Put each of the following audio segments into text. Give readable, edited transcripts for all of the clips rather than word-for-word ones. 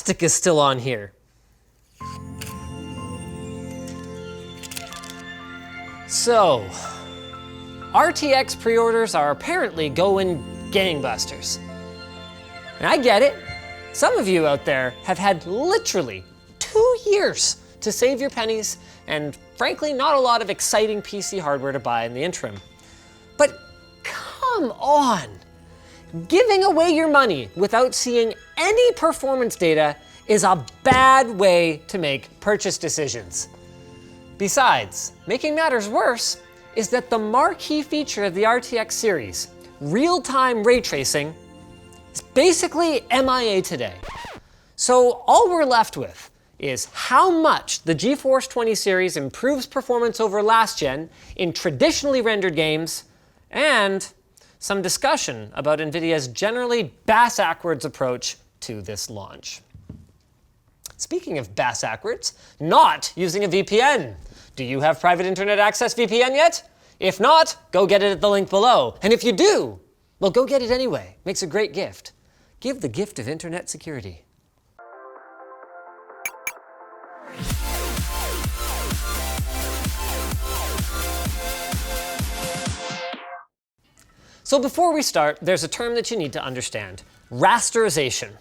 plastic is still on here. So, RTX pre-orders are apparently going gangbusters. And I get it. Some of you out there have had literally 2 years to save your pennies, and frankly, not a lot of exciting PC hardware to buy in the interim. But come on! Giving away your money without seeing any performance data is a bad way to make purchase decisions. Besides, making matters worse is that the marquee feature of the RTX series, real-time ray tracing, is basically MIA today. So all we're left with is how much the GeForce 20 series improves performance over last gen in traditionally rendered games, and some discussion about NVIDIA's generally bass-ackwards approach to this launch. Speaking of bass-ackwards, not using a VPN. Do you have private internet access VPN yet? If not, go get it at the link below. And if you do, well, go get it anyway. Makes a great gift. Give the gift of internet security. So before we start, there's a term that you need to understand: rasterization.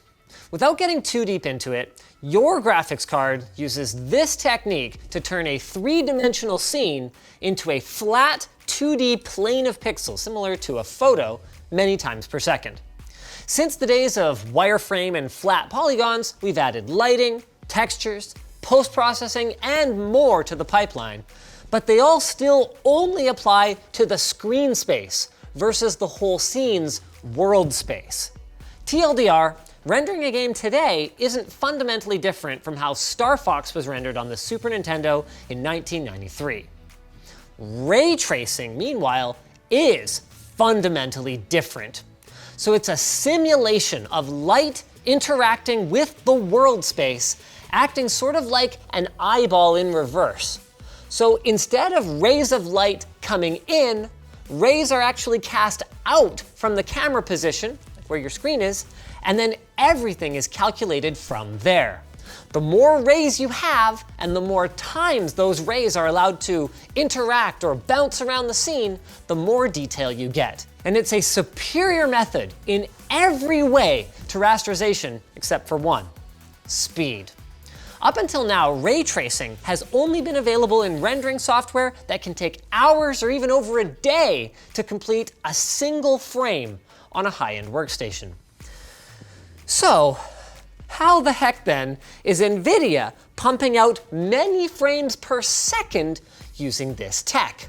Without getting too deep into it, your graphics card uses this technique to turn a 3-dimensional scene into a flat 2D plane of pixels, similar to a photo, many times per second. Since the days of wireframe and flat polygons, we've added lighting, textures, post-processing, and more to the pipeline, but they all still only apply to the screen space versus the whole scene's world space. TLDR, rendering a game today isn't fundamentally different from how Star Fox was rendered on the Super Nintendo in 1993. Ray tracing, meanwhile, is fundamentally different. So it's a simulation of light interacting with the world space, acting sort of like an eyeball in reverse. So instead of rays of light coming in, rays are actually cast out from the camera position, where your screen is, and then everything is calculated from there. The more rays you have, and the more times those rays are allowed to interact or bounce around the scene, the more detail you get. And it's a superior method in every way to rasterization, except for one: speed. Up until now, ray tracing has only been available in rendering software that can take hours or even over a day to complete a single frame on a high-end workstation. So, how the heck then is NVIDIA pumping out many frames per second using this tech?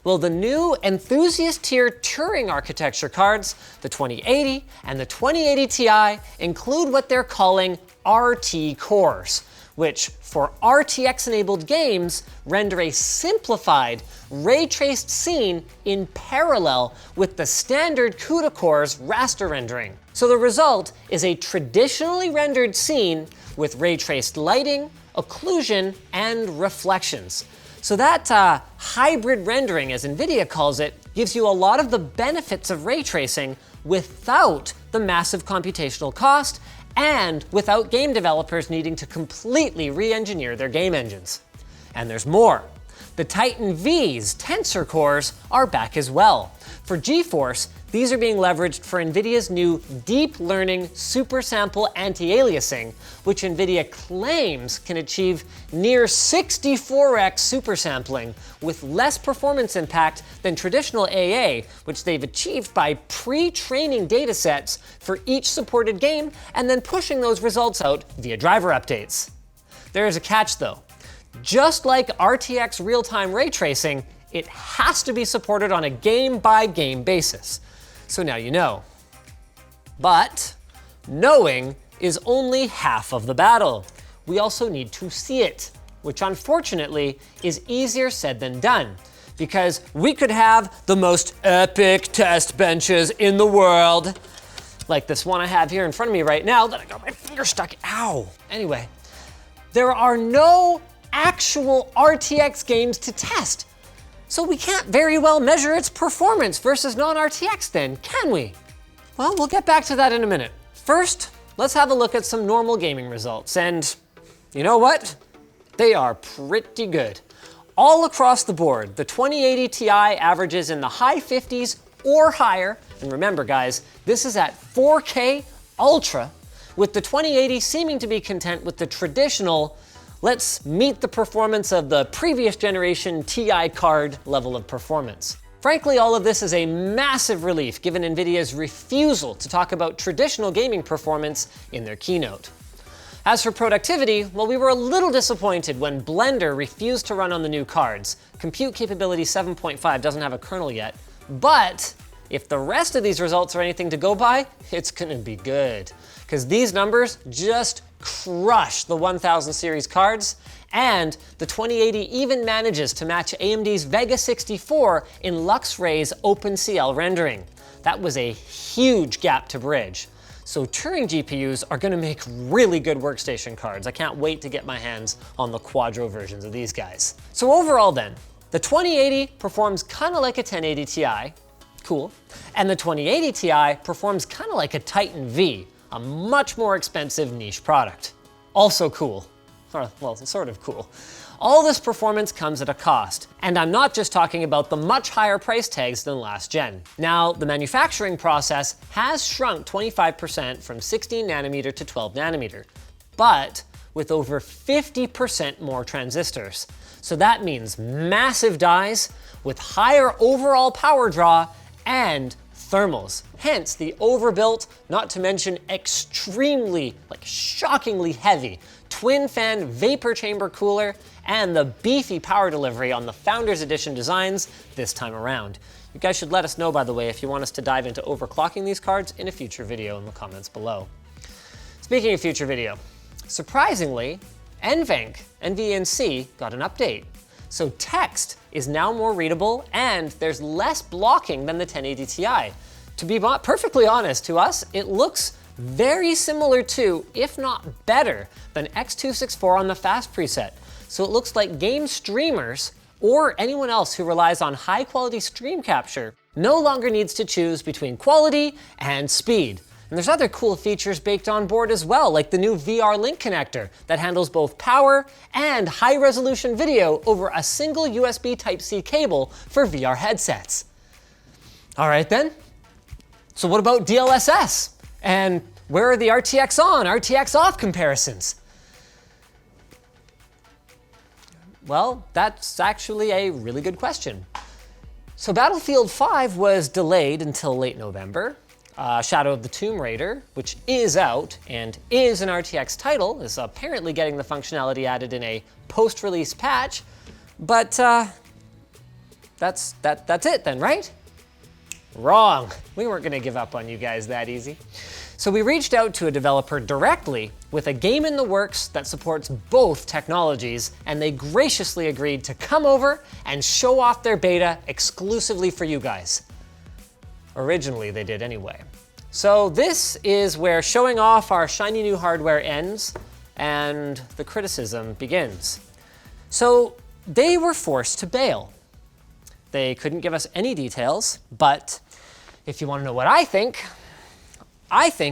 Well, the new enthusiast tier Turing architecture cards, the 2080 and the 2080 Ti, include what they're calling RT cores, which for RTX-enabled games render a simplified, ray-traced scene in parallel with the standard CUDA core's raster rendering. So the result is a traditionally rendered scene with ray-traced lighting, occlusion, and reflections. So that hybrid rendering, as NVIDIA calls it, gives you a lot of the benefits of ray tracing without the massive computational cost and without game developers needing to completely re-engineer their game engines. And there's more. The Titan V's tensor cores are back as well. For GeForce, these are being leveraged for NVIDIA's new deep learning super sample anti-aliasing, which NVIDIA claims can achieve near 64x super sampling with less performance impact than traditional AA, which they've achieved by pre-training datasets for each supported game and then pushing those results out via driver updates. There is a catch though. Just like RTX real-time ray tracing, it has to be supported on a game-by-game basis. So now you know. But knowing is only half of the battle. We also need to see it, which unfortunately is easier said than done, because we could have the most epic test benches in the world, like this one I have here in front of me right now that I got my finger stuck, ow. Anyway, there are no actual RTX games to test. So we can't very well measure its performance versus non-RTX then, can we? Well, we'll get back to that in a minute. First, let's have a look at some normal gaming results. And you know what? They are pretty good. All across the board, the 2080 Ti averages in the high 50s or higher. And remember guys, this is at 4K Ultra, with the 2080 seeming to be content with the traditional, let's meet the performance of the previous generation Ti card level of performance. Frankly, all of this is a massive relief given NVIDIA's refusal to talk about traditional gaming performance in their keynote. As for productivity, well, we were a little disappointed when Blender refused to run on the new cards. Compute capability 7.5 doesn't have a kernel yet, but if the rest of these results are anything to go by, it's gonna be good. Because these numbers just crush the 1000 series cards, and the 2080 even manages to match AMD's Vega 64 in LuxRay's OpenCL rendering. That was a huge gap to bridge. So Turing GPUs are gonna make really good workstation cards. I can't wait to get my hands on the Quadro versions of these guys. So overall then, the 2080 performs kinda like a 1080 Ti, cool, and the 2080 Ti performs kinda like a Titan V, a much more expensive niche product. Also cool, or well, sort of cool. All this performance comes at a cost, and I'm not just talking about the much higher price tags than last gen. Now, the manufacturing process has shrunk 25% from 16 nanometer to 12 nanometer, but with over 50% more transistors. So that means massive dies with higher overall power draw and thermals. Hence the overbuilt, not to mention extremely, shockingly heavy twin fan vapor chamber cooler and the beefy power delivery on the Founders Edition designs this time around. You guys should let us know, by the way, if you want us to dive into overclocking these cards in a future video in the comments below. Speaking of future video, surprisingly, NVENC got an update. So text is now more readable and there's less blocking than the 1080 Ti. To be perfectly honest, to us, it looks very similar to, if not better, than X264 on the fast preset. So it looks like game streamers or anyone else who relies on high quality stream capture no longer needs to choose between quality and speed. And there's other cool features baked on board as well, like the new VR Link connector that handles both power and high resolution video over a single USB Type-C cable for VR headsets. All right then, so what about DLSS? And where are the RTX on, RTX off comparisons? Well, that's actually a really good question. So Battlefield 5 was delayed until late November. Shadow of the Tomb Raider, which is out and is an RTX title, is apparently getting the functionality added in a post-release patch, but that's it then, right? Wrong. We weren't gonna give up on you guys that easy. So we reached out to a developer directly with a game in the works that supports both technologies, and they graciously agreed to come over and show off their beta exclusively for you guys. Originally, they did anyway. So this is where showing off our shiny new hardware ends and the criticism begins. So they were forced to bail. They couldn't give us any details, but if you want to know what I think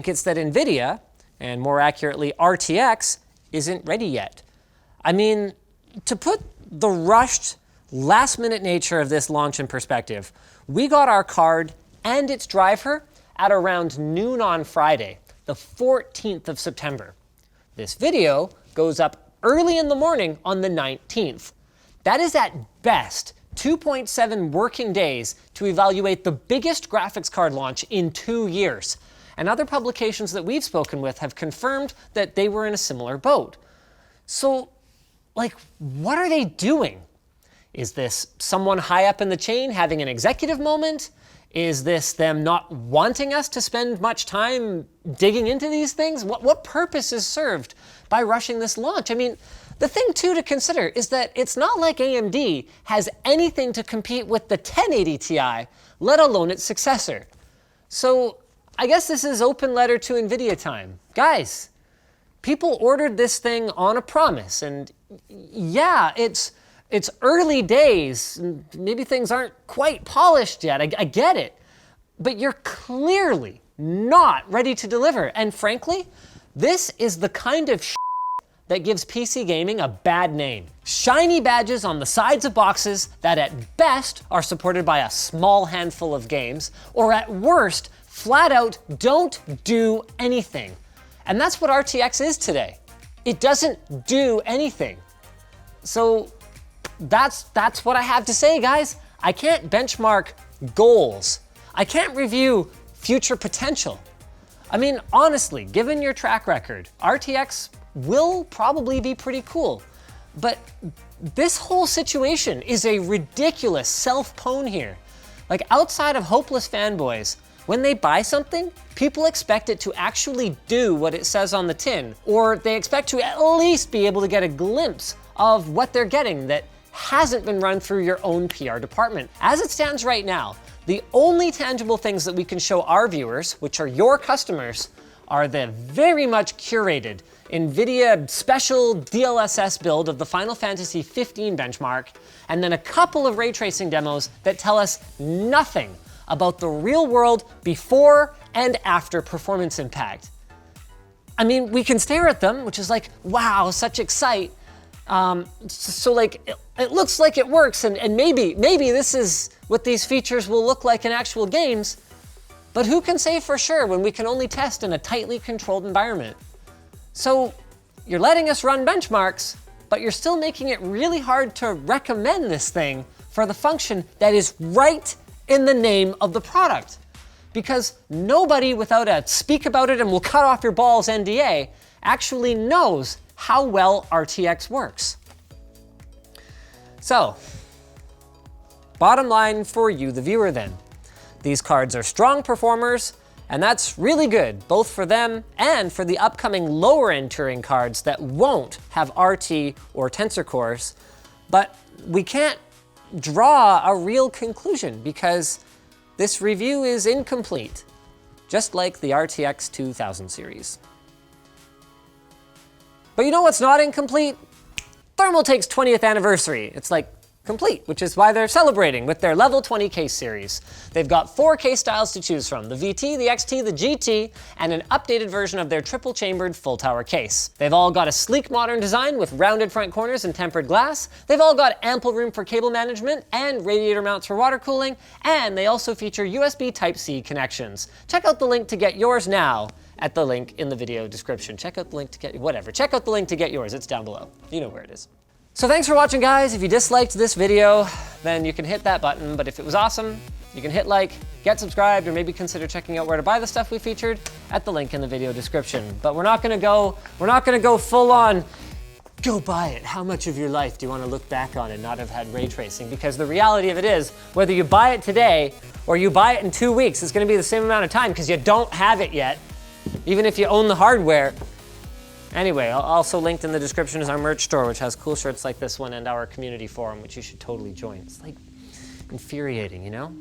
it's that NVIDIA, and more accurately RTX, isn't ready yet. I mean, to put the rushed, last-minute nature of this launch in perspective, we got our card and its driver at around noon on Friday, the 14th of September. This video goes up early in the morning on the 19th. That is at best 2.7 working days to evaluate the biggest graphics card launch in 2 years. And other publications that we've spoken with have confirmed that they were in a similar boat. So, what are they doing? Is this someone high up in the chain having an executive moment? Is this them not wanting us to spend much time digging into these things? What purpose is served by rushing this launch? I mean, the thing too to consider is that it's not like AMD has anything to compete with the 1080 Ti, let alone its successor. So I guess this is open letter to NVIDIA time. Guys, people ordered this thing on a promise, and yeah, it's early days, and maybe things aren't quite polished yet, I get it. But you're clearly not ready to deliver. And frankly, This is the kind of that gives PC gaming a bad name. Shiny badges on the sides of boxes that at best are supported by a small handful of games, or at worst, flat out don't do anything. And that's what RTX is today. It doesn't do anything. So that's what I have to say, guys. I can't benchmark goals. I can't review future potential. I mean, honestly, given your track record, RTX will probably be pretty cool. But this whole situation is a ridiculous self-pwn here. Like, outside of hopeless fanboys, when they buy something, people expect it to actually do what it says on the tin, or they expect to at least be able to get a glimpse of what they're getting that hasn't been run through your own PR department. As it stands right now, the only tangible things that we can show our viewers, which are your customers, are the very much curated NVIDIA special DLSS build of the Final Fantasy XV benchmark, and then a couple of ray tracing demos that tell us nothing about the real world before and after performance impact. I mean, we can stare at them, which is like, wow, such excite. So like, it looks like it works, and maybe this is what these features will look like in actual games, but who can say for sure when we can only test in a tightly controlled environment? So you're letting us run benchmarks, but you're still making it really hard to recommend this thing for the function that is right in the name of the product. Because nobody without a speak about it and we'll cut off your balls NDA actually knows how well RTX works. So, bottom line for you, the viewer then. These cards are strong performers, and that's really good, both for them and for the upcoming lower-end Turing cards that won't have RT or Tensor cores. But we can't draw a real conclusion because this review is incomplete, just like the RTX 2000 series. But you know what's not incomplete? Thermaltake's 20th anniversary. It's like complete, which is why they're celebrating with their Level 20 case series. They've got 4 case styles to choose from: the VT, the XT, the GT, and an updated version of their triple-chambered full-tower case. They've all got a sleek modern design with rounded front corners and tempered glass. They've all got ample room for cable management and radiator mounts for water cooling, and they also feature USB Type-C connections. Check out the link to get yours now at the link in the video description. Check out the link to get, whatever. Check out the link to get yours, it's down below. You know where it is. So thanks for watching, guys. If you disliked this video, then you can hit that button. But if it was awesome, you can hit like, get subscribed, or maybe consider checking out where to buy the stuff we featured at the link in the video description. But we're not gonna go full on, go buy it. How much of your life do you want to look back on and not have had ray tracing? Because the reality of it is, whether you buy it today or you buy it in 2 weeks, it's gonna be the same amount of time because you don't have it yet, even if you own the hardware. Anyway, also linked in the description is our merch store, which has cool shirts like this one and our community forum, which you should totally join. It's like infuriating, you know?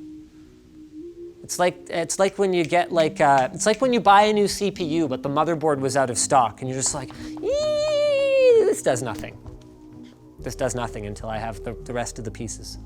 It's like when you get it's like when you buy a new CPU, but the motherboard was out of stock, and you're just like, this does nothing. This does nothing until I have the rest of the pieces.